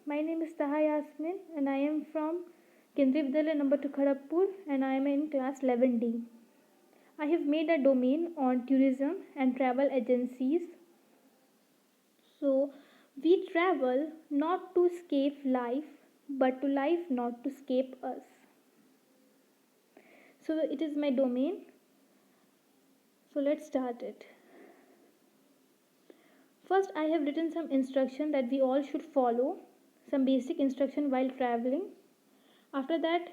My name is Taha Yasmin and I am from Kendriya Vidyalaya number 2 Kharagpur and I am in class 11D. I have made a domain on tourism and travel agencies. So we travel not to escape life but to life not to escape us. So it is my domain. So let's start it. First, I have written some instruction that we all should follow, some basic instruction while traveling. After that,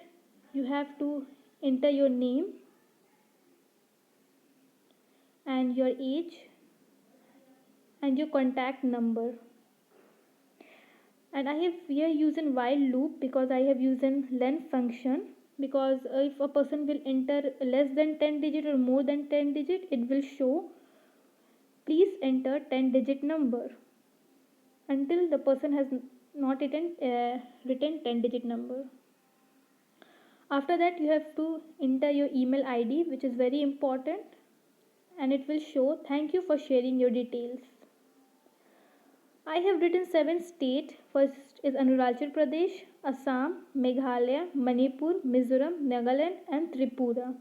you have to enter your name and your age and your contact number. And I have here used in while loop because I have used in len function, because if a person will enter less than 10 digit or more than 10 digit, it will show please enter 10-digit number until the person has not written 10-digit number. After that, you have to enter your email ID, which is very important, and it will show thank you for sharing your details. I have written 7 states. First is Arunachal Pradesh, Assam, Meghalaya, Manipur, Mizoram, Nagaland and Tripura,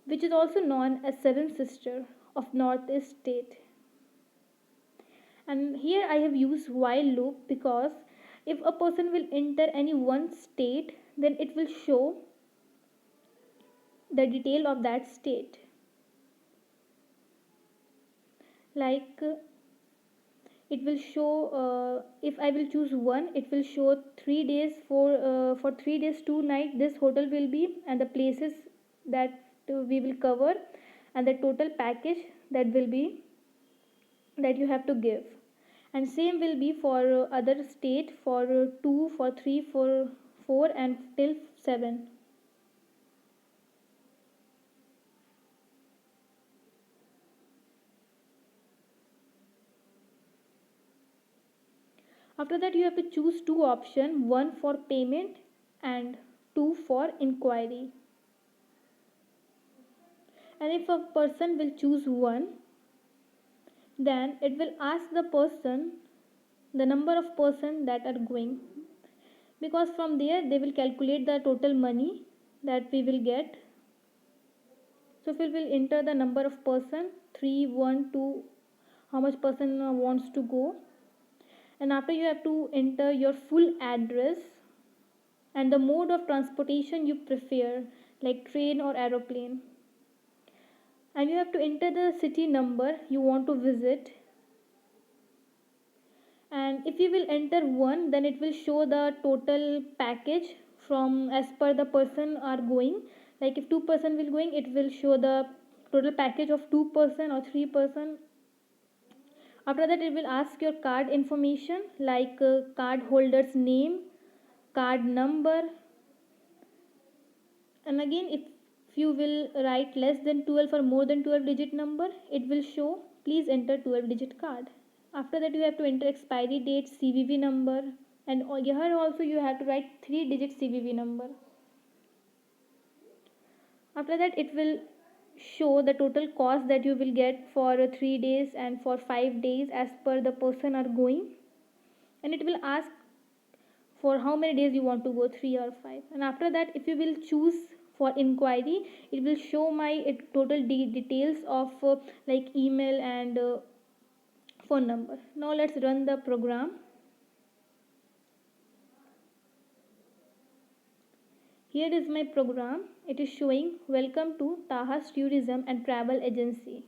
which is also known as Seven Sister of Northeast state. And here I have used while loop because if a person will enter any one state, then it will show the detail of that state. Like it will show if I will choose one, it will show 3 days for 3 days 2 nights this hotel will be and the places that we will cover and the total package that will be that you have to give. And same will be for other state for 2 for 3 for 4 and till 7. After that, you have to choose two options, one for payment and two for inquiry. And if a person will choose one, then it will ask the person the number of person that are going, because from there they will calculate the total money that we will get. So if we will enter the number of person 3 1 2, how much person wants to go, and after you have to enter your full address and the mode of transportation you prefer, like train or aeroplane, and you have to enter the city number you want to visit. And if you will enter one, then it will show the total package from as per the person are going. Like if 2 person will going, it will show the total package of 2 person or 3 person. After that, it will ask your card information like card holder's name, card number, and again if you will write less than 12 or more than 12 digit number, it will show please enter 12 digit card. After that, you have to enter expiry date, CVV number, and here also you have to write 3 digit CVV number. After that, it will show the total cost that you will get for 3 days and for 5 days as per the person are going, and it will ask for how many days you want to go, 3 or 5. And after that, if you will choose for inquiry, it will show my total details of like email and phone number. Now let's run the program. Here is my program. It is showing welcome to Taha's Tourism and Travel Agency.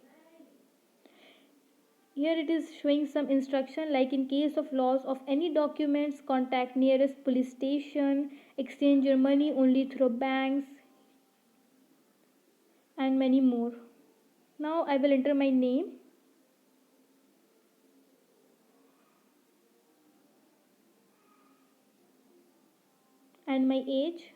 Here it is showing some instruction like in case of loss of any documents, contact nearest police station, exchange your money only through banks, and many more. Now I will enter my name and my age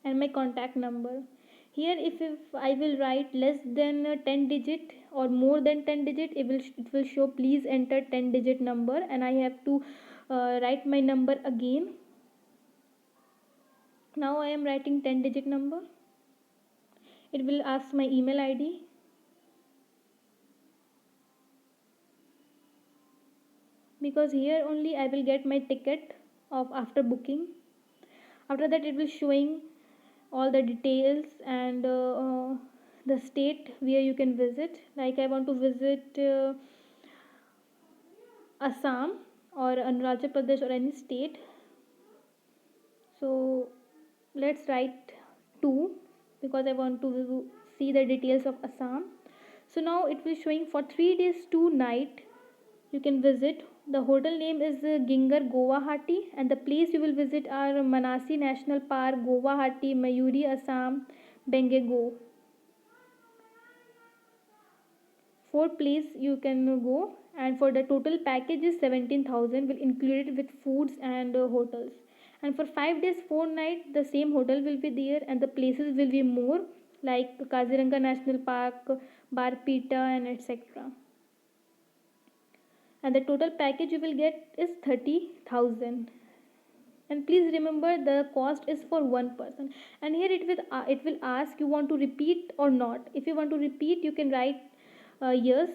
and my contact number. Here if I will write less than 10 digit or more than 10 digit, it will show please enter 10 digit number, and I have to write my number again. Now I am writing 10 digit number. It will ask my email ID. because here only I will get my ticket of after booking. After that it will showing all the details and the state where you can visit. Like I want to visit Assam or Arunachal Pradesh or any state. So let's write 2 because I want to see the details of Assam. So now it will showing for 3 days 2 night you can visit. The hotel name is Gingar Guwahati, and the place you will visit are Manasi National Park, Guwahati, Mayuri, Assam, Bengego. 4 place you can go, and for the total package is 17,000 will included with foods and hotels. And for 5 days 4 night the same hotel will be there, and the places will be more like Kaziranga National Park, Barpeta, and etc. And the total package you will get is 30,000. And please remember the cost is for one person. And here it will ask you want to repeat or not. If you want to repeat you can write yes.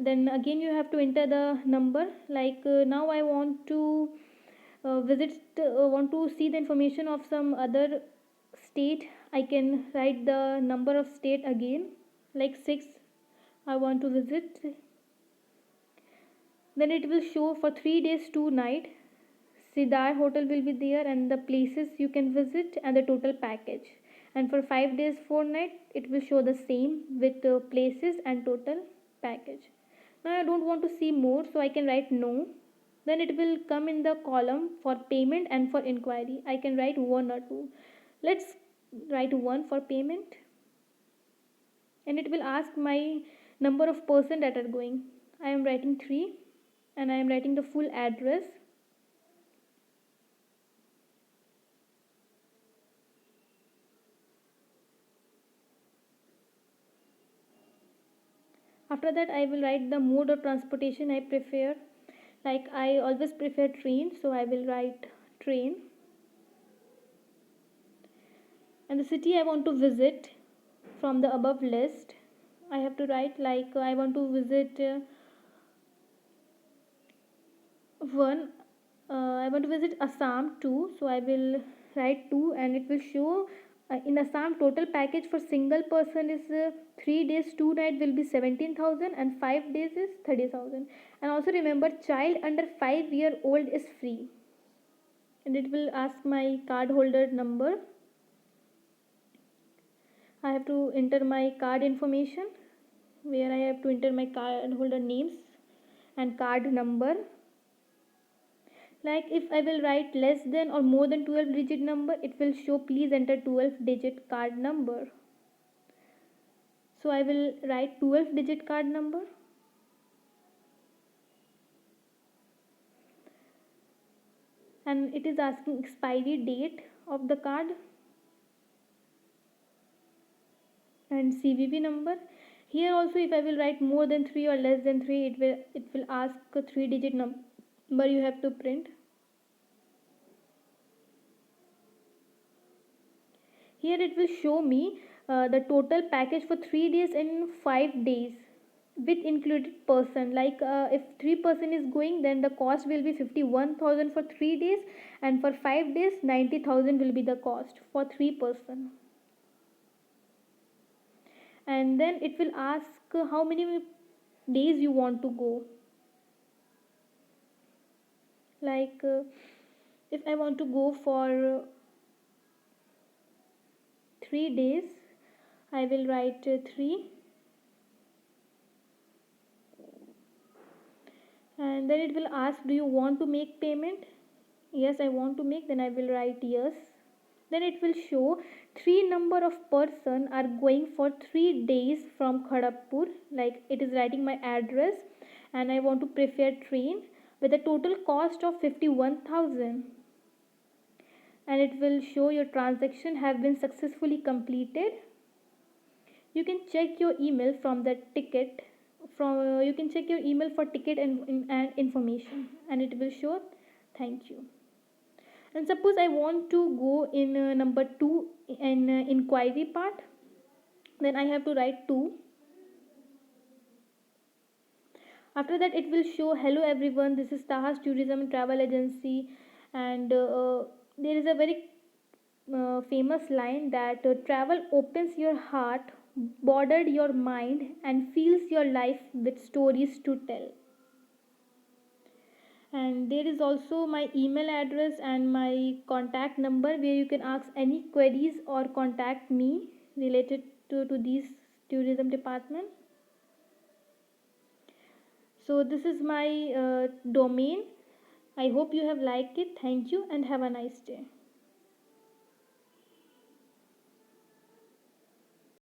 Then again you have to enter the number. Like now I want to want to see the information of some other state. I can write the number of state again, like 6 I want to visit. Then it will show for 3 days 2 night Sidar hotel will be there, and the places you can visit and the total package. And for 5 days 4 night it will show the same with places and total package. Now I don't want to see more, so I can write no. Then it will come in the column for payment and for inquiry. I can write 1 or 2. Let's write 1 for payment. And it will ask my number of person that are going. I am writing 3, and I am writing the full address. After that I will write the mode of transportation I prefer. Like I always prefer train, so I will write train. And the city I want to visit from the above list, I have to write like I want to visit one. I want to visit Assam too, so I will write 2, and it will show in Assam total package for single person is 3 days 2 night will be 17,000, and 5 days is 30,000. And also remember child under 5-year-old is free. And it will ask my card holder number. I have to enter my card information, where I have to enter my card holder names and card number. Like if I will write less than or more than 12 digit number, it will show please enter 12 digit card number. So I will write 12 digit card number. And it is asking expiry date of the card and CVV number. Here also if I will write more than 3 or less than 3, it will ask a 3 digit number you have to print. Here it will show me the total package for 3 days and 5 days with included person. Like if 3 person is going, then the cost will be 51,000 for 3 days, and for 5 days 90,000 will be the cost for 3 person. And then it will ask how many days you want to go. Like if I want to go for 3 days, I will write 3. And then it will ask do you want to make payment. Yes, I want to make. Then I will write yes. Then it will show 3 number of person are going for 3 days from Kharagpur. Like it is writing my address, and I want to prefer train with a total cost of 51,000. And it will show your transaction have been successfully completed. You can check your email from the ticket. You can check your email for ticket and information, and it will show thank you. And suppose I want to go in number 2 in inquiry part, then I have to write 2. After that it will show, hello everyone, this is Tahas Tourism and Travel Agency. And there is a very famous line that travel opens your heart, bordered your mind, and fills your life with stories to tell. And there is also my email address and my contact number where you can ask any queries or contact me related to these tourism department. So this is my domain. I hope you have liked it. Thank you and have a nice day.